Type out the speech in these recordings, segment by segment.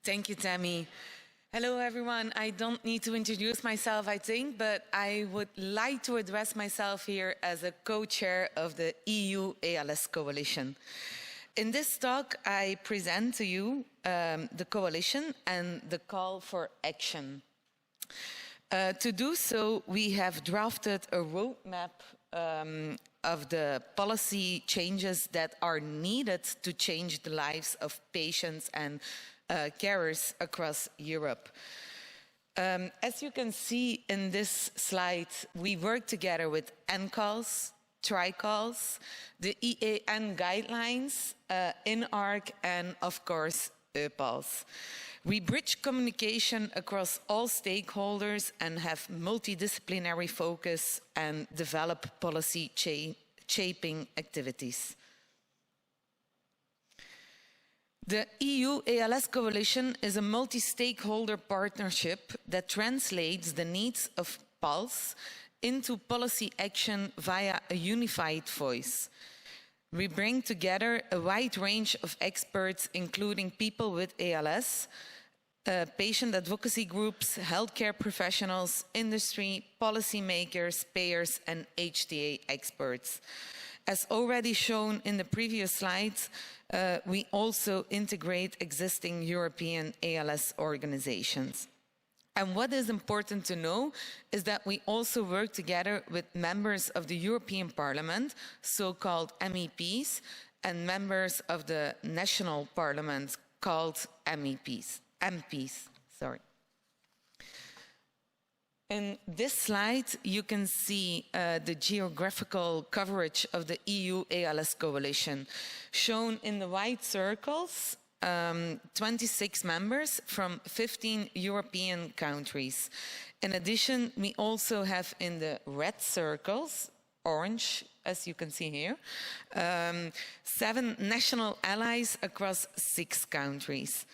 Thank you, Tammy. Hello, everyone. I don't need to introduce myself, I think, but I would like to address myself here as a co-chair of the EU ALS Coalition. In this talk, I present to you the coalition and the call for action. To do so, we have drafted a roadmap of the policy changes that are needed to change the lives of patients and carers across Europe. As you can see in this slide, we work together with CALS, CALS, the EAN guidelines, INARC, and of course, PALS. We bridge communication across all stakeholders and have multidisciplinary focus and develop policy shaping activities. The EU ALS Coalition is a multi-stakeholder partnership that translates the needs of PALS into policy action via a unified voice. We bring together a wide range of experts, including people with ALS, patient advocacy groups, healthcare professionals, industry, policymakers, payers, and HTA experts. As already shown in the previous slides, we also integrate existing European ALS organizations. And what is important to know is that we also work together with members of the European Parliament, so-called MEPs, and members of the national parliaments called MPs. In this slide, you can see the geographical coverage of the EU ALS Coalition. Shown in the white circles, 26 members from 15 European countries. In addition, we also have in the red circles, orange, as you can see here, 7 national allies across 6 countries.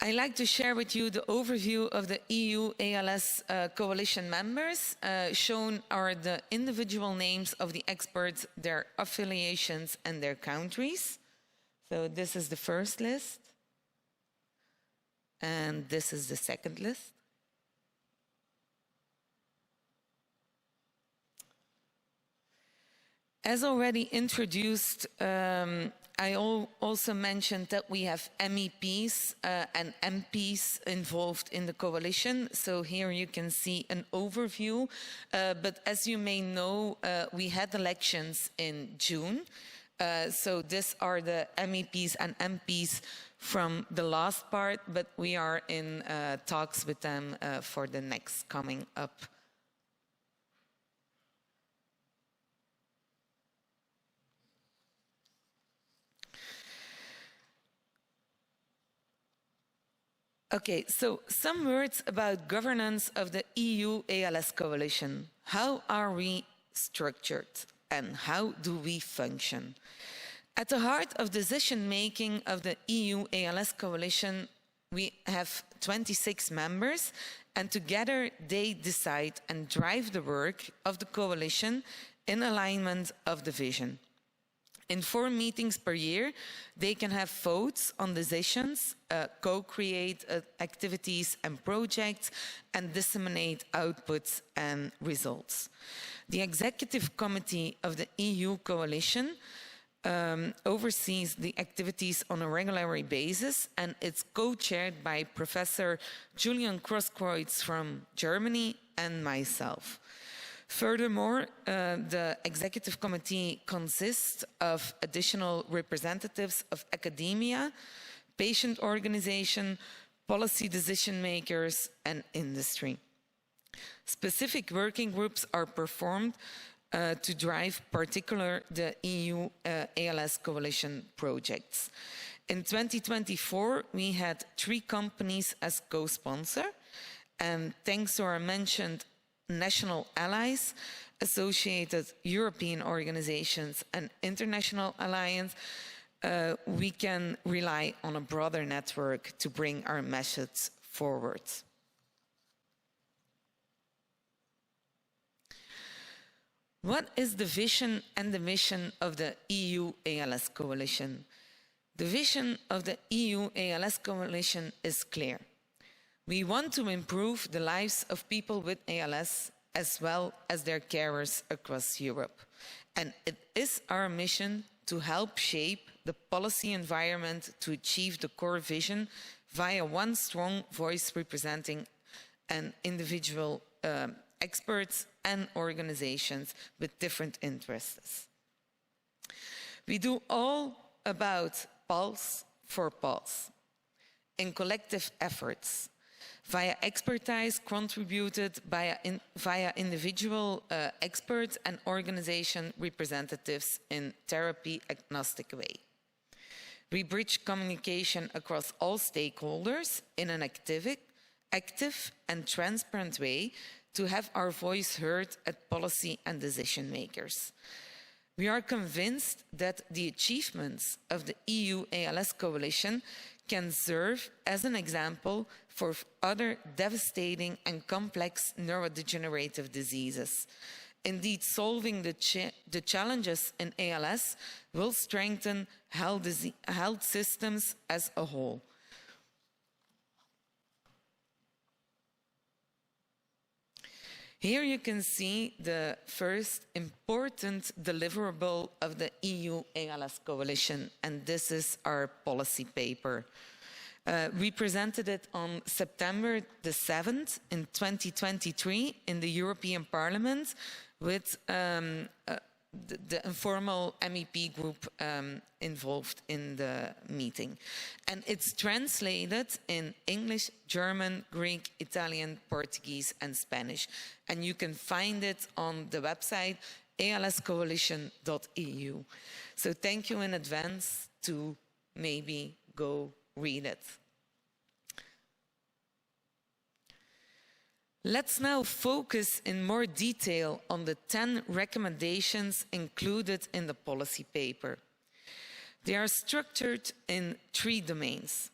I'd like to share with you the overview of the EU ALS coalition members. Shown are the individual names of the experts, their affiliations, and their countries. So this is the first list. And this is the second list. As already introduced, I also mentioned that we have MEPs and MPs involved in the coalition. So here you can see an overview. But as you may know, we had elections in June. So these are the MEPs and MPs from the last part, but we are in talks with them for the next coming up. Okay, so some words about governance of the EU ALS Coalition. How are we structured and how do we function? At the heart of decision-making of the EU ALS Coalition, we have 26 members, and together they decide and drive the work of the coalition in alignment of the vision. In 4 meetings per year, they can have votes on decisions, co-create activities and projects, and disseminate outputs and results. The Executive Committee of the EU Coalition oversees the activities on a regular basis, and it's co-chaired by Professor Julian Grosskreutz from Germany and myself. Furthermore, the Executive Committee consists of additional representatives of academia, patient organization, policy decision makers, and industry. Specific working groups are performed to drive particular the EU ALS Coalition projects. In 2024, we had 3 companies as co-sponsor, and thanks to our mentioned national allies, associated European organizations, and international alliance, we can rely on a broader network to bring our message forward. What is the vision and the mission of the EU ALS Coalition? The vision of the EU ALS Coalition is clear. We want to improve the lives of people with ALS as well as their carers across Europe. And it is our mission to help shape the policy environment to achieve the core vision via one strong voice representing an individual experts and organizations with different interests. We do all about PALS for PALS in collective efforts via expertise contributed via individual experts and organization representatives in therapy agnostic way. We bridge communication across all stakeholders in an active and transparent way to have our voice heard at policy and decision makers. We are convinced that the achievements of the EU ALS Coalition can serve as an example for other devastating and complex neurodegenerative diseases. Indeed, solving the challenges in ALS will strengthen health systems as a whole. Here you can see the first important deliverable of the EU ALS Coalition, and this is our policy paper. We presented it on September the 7th in 2023 in the European Parliament with the informal MEP group involved in the meeting. And it's translated in English, German, Greek, Italian, Portuguese, and Spanish. And you can find it on the website alscoalition.eu. So thank you in advance to maybe go read it. Let's now focus in more detail on the 10 recommendations included in the policy paper. They are structured in 3 domains.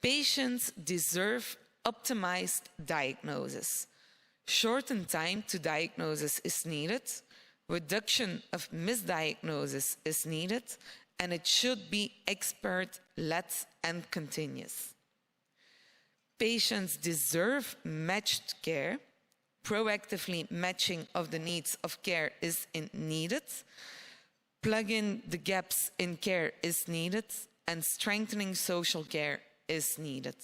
Patients deserve optimized diagnosis. Shortened time to diagnosis is needed, reduction of misdiagnosis is needed, and it should be expert-led and continuous. Patients deserve matched care. Proactively matching of the needs of care is needed. Plugging the gaps in care is needed, and strengthening social care is needed.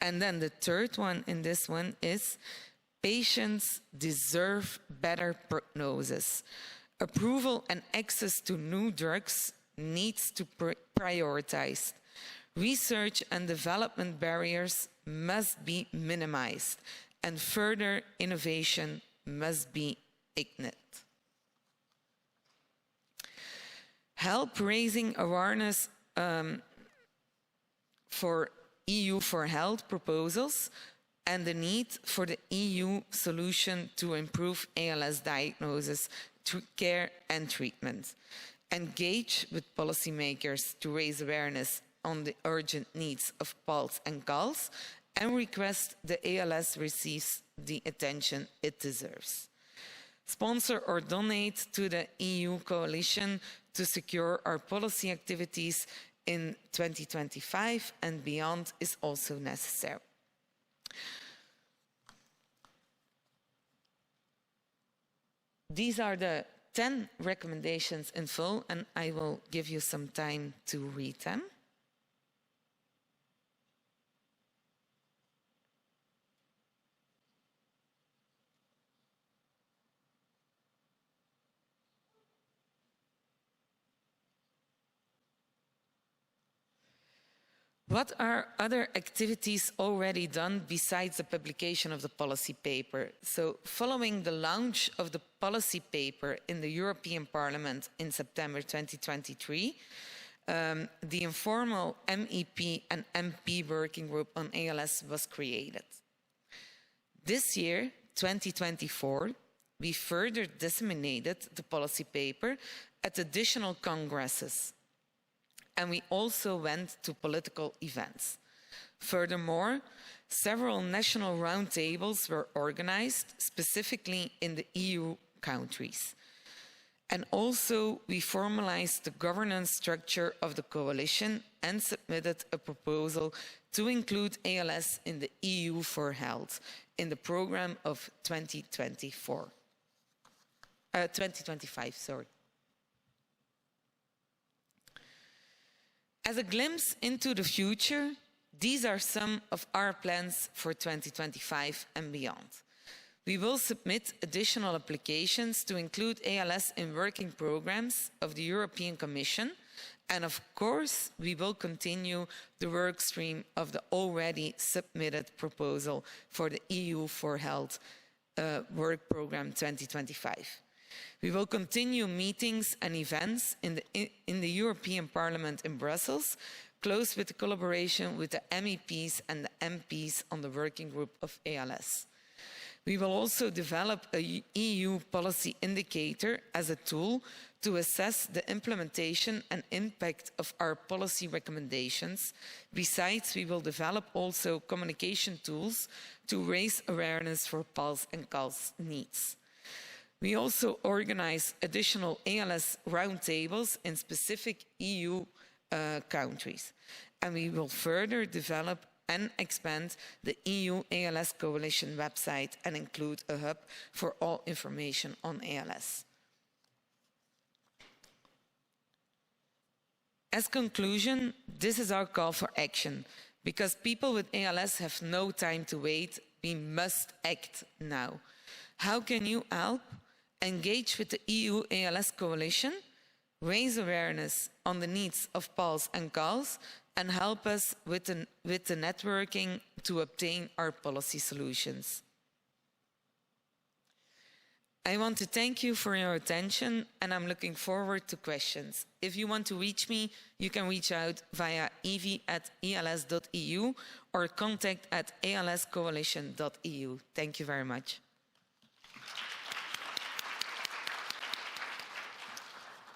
And then the third one in this one is patients deserve better prognosis. Approval and access to new drugs needs to prioritize. Research and development barriers must be minimized, and further innovation must be ignited. Help raising awareness for EU for Health proposals and the need for the EU solution to improve ALS diagnosis, care and treatment. Engage with policymakers to raise awareness on the urgent needs of PALS and CALS, and request the ALS receives the attention it deserves. Sponsor or donate to the EU coalition to secure our policy activities in 2025 and beyond is also necessary. These are the 10 recommendations in full, and I will give you some time to read them. What are other activities already done besides the publication of the policy paper? So, following the launch of the policy paper in the European Parliament in September 2023, the informal MEP and MP working group on ALS was created. This year, 2024, we further disseminated the policy paper at additional congresses. And we also went to political events. Furthermore, several national roundtables were organized, specifically in the EU countries. And also, we formalized the governance structure of the coalition and submitted a proposal to include ALS in the EU for Health in the program of 2025. Sorry. As a glimpse into the future, these are some of our plans for 2025 and beyond. We will submit additional applications to include ALS in working programs of the European Commission. And of course, we will continue the work stream of the already submitted proposal for the EU for Health Work Programme 2025. We will continue meetings and events in the European Parliament in Brussels, close with the collaboration with the MEPs and the MPs on the working group of ALS. We will also develop an EU policy indicator as a tool to assess the implementation and impact of our policy recommendations. Besides, we will develop also communication tools to raise awareness for PALS and CALS needs. We also organize additional ALS roundtables in specific EU countries. And we will further develop and expand the EU ALS Coalition website and include a hub for all information on ALS. As conclusion, this is our call for action. Because people with ALS have no time to wait, we must act now. How can you help? Engage with the EU ALS Coalition, raise awareness on the needs of PALS and CALS, and help us with the networking to obtain our policy solutions. I want to thank you for your attention, and I'm looking forward to questions. If you want to reach me, you can reach out via evy@els.eu or contact@alscoalition.eu. Thank you very much.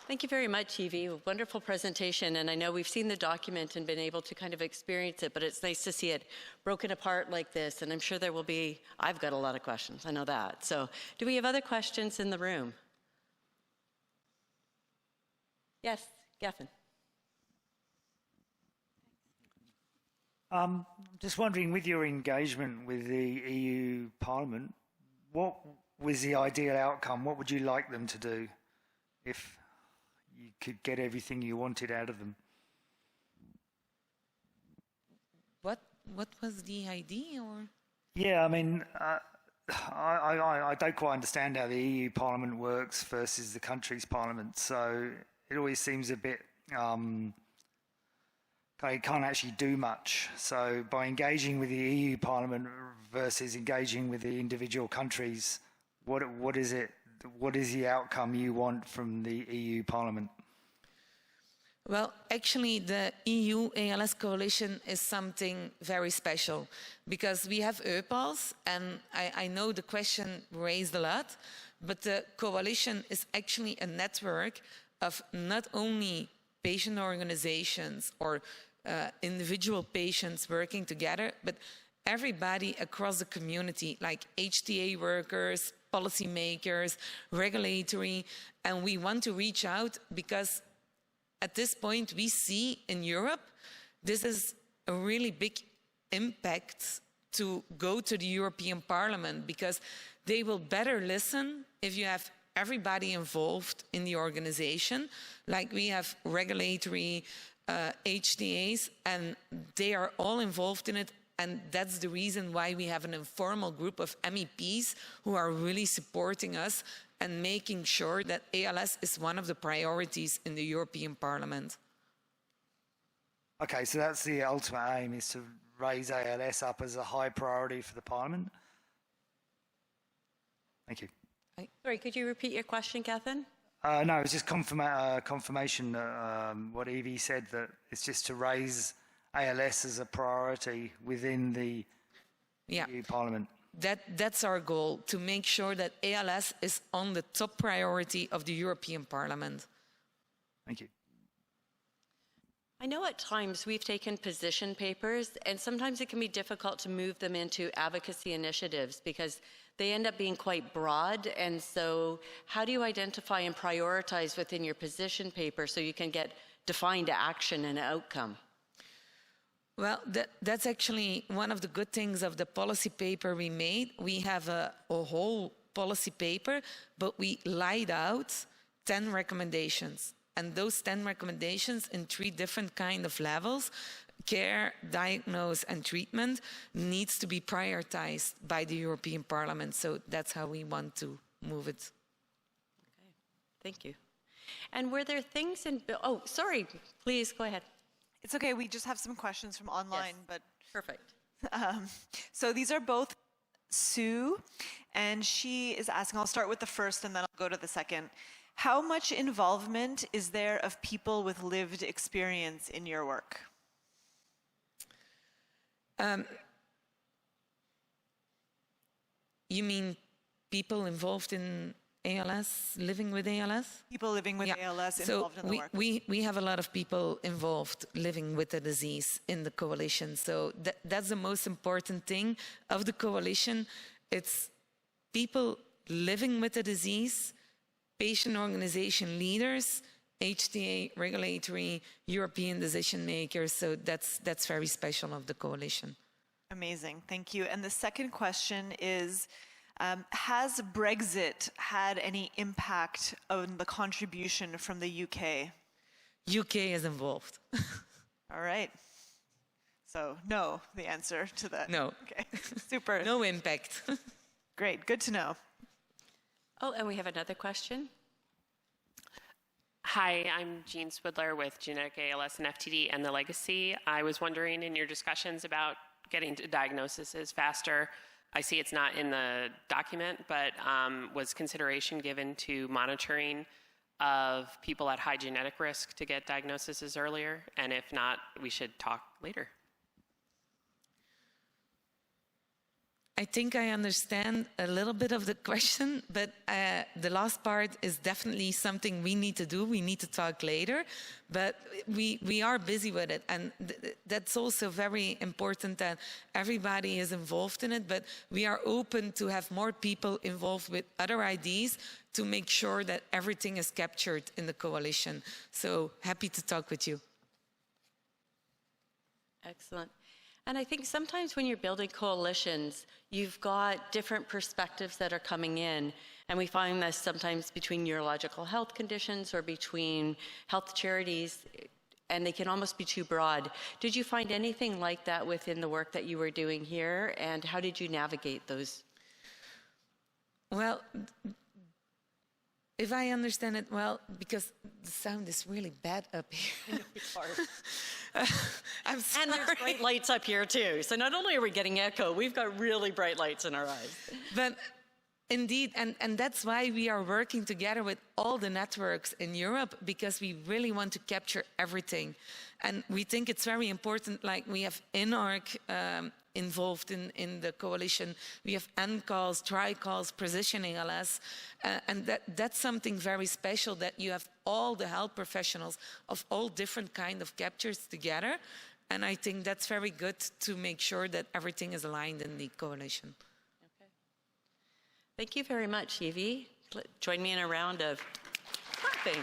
Thank you very much, Evy. Wonderful presentation. And I know we've seen the document and been able to kind of experience it, but it's nice to see it broken apart like this. And I'm sure there will be, I've got a lot of questions, I know that. So do we have other questions in the room? Yes, Gavin. Just wondering, with your engagement with the EU Parliament, what was the ideal outcome? What would you like them to do if you could get everything you wanted out of them? What was the idea? Or? Yeah, I mean, I don't quite understand how the EU Parliament works versus the country's parliament. So it always seems a bit, they can't actually do much. So by engaging with the EU Parliament versus engaging with the individual countries, what is it? What is the outcome you want from the EU Parliament? Well, actually, the EU ALS Coalition is something very special because we have PALS, and I know the question raised a lot, but the coalition is actually a network of not only patient organizations or individual patients working together, but everybody across the community, like HTA workers, policymakers, regulatory, and we want to reach out because at this point we see in Europe, this is a really big impact to go to the European Parliament because they will better listen if you have everybody involved in the organization, like we have regulatory HTAs, and they are all involved in it. And that's the reason why we have an informal group of MEPs who are really supporting us and making sure that ALS is one of the priorities in the European Parliament. Okay, so that's the ultimate aim, is to raise ALS up as a high priority for the Parliament. Thank you. Sorry, could you repeat your question, Catherine? No, it was just confirmation what Evy said, that it's just to raise ALS as a priority within the EU Parliament. That's our goal, to make sure that ALS is on the top priority of the European Parliament. Thank you. I know at times we've taken position papers, and sometimes it can be difficult to move them into advocacy initiatives because they end up being quite broad. And so how do you identify and prioritize within your position paper so you can get defined action and outcome? Well, that's actually one of the good things of the policy paper we made. We have a whole policy paper, but we laid out 10 recommendations. And those 10 recommendations in 3 different kind of levels, care, diagnose, and treatment, needs to be prioritized by the European Parliament. So that's how we want to move it. Okay, thank you. And were there things in, oh, sorry, please go ahead. It's okay, we just have some questions from online, Yes. but Perfect. so these are both Sue, and she is asking, I'll start with the first and then I'll go to the second. How much involvement is there of people with lived experience in your work? You mean people involved in ALS, living with ALS? People living with ALS involved in the work. We have a lot of people involved living with the disease in the coalition. So that's the most important thing of the coalition. It's people living with the disease, patient organization leaders, HTA, regulatory, European decision makers. So that's very special of the coalition. Amazing, thank you. And the second question is, has Brexit had any impact on the contribution from the UK? UK is involved. All right. So no, the answer to that. No. Okay, super. No impact. Great, good to know. Oh, and we have another question. Hi, I'm Jean Swidler with Genetic ALS and FTD and the Legacy. I was wondering in your discussions about getting to diagnoses faster, I see it's not in the document, but was consideration given to monitoring of people at high genetic risk to get diagnoses earlier? And if not, we should talk later. I think I understand a little bit of the question, but the last part is definitely something we need to do. We need to talk later, but we are busy with it. And that's also very important that everybody is involved in it, but we are open to have more people involved with other IDs to make sure that everything is captured in the coalition. So happy to talk with you. Excellent. And I think sometimes when you're building coalitions, you've got different perspectives that are coming in. And we find this sometimes between neurological health conditions or between health charities, and they can almost be too broad. Did you find anything like that within the work that you were doing here? And how did you navigate those? Well, if I understand it well, because the sound is really bad up here. I know it's hard. I'm sorry. And there's bright lights up here too. So not only are we getting echo, we've got really bright lights in our eyes. But indeed, and that's why we are working together with all the networks in Europe, because we really want to capture everything. And we think it's very important, like we have INARC involved in the coalition. We have CALS, CALS, Precision ALS. And that's something very special, that you have all the health professionals of all different kind of captures together. And I think that's very good to make sure that everything is aligned in the coalition. Okay. Thank you very much, Evie. Join me in a round of clapping.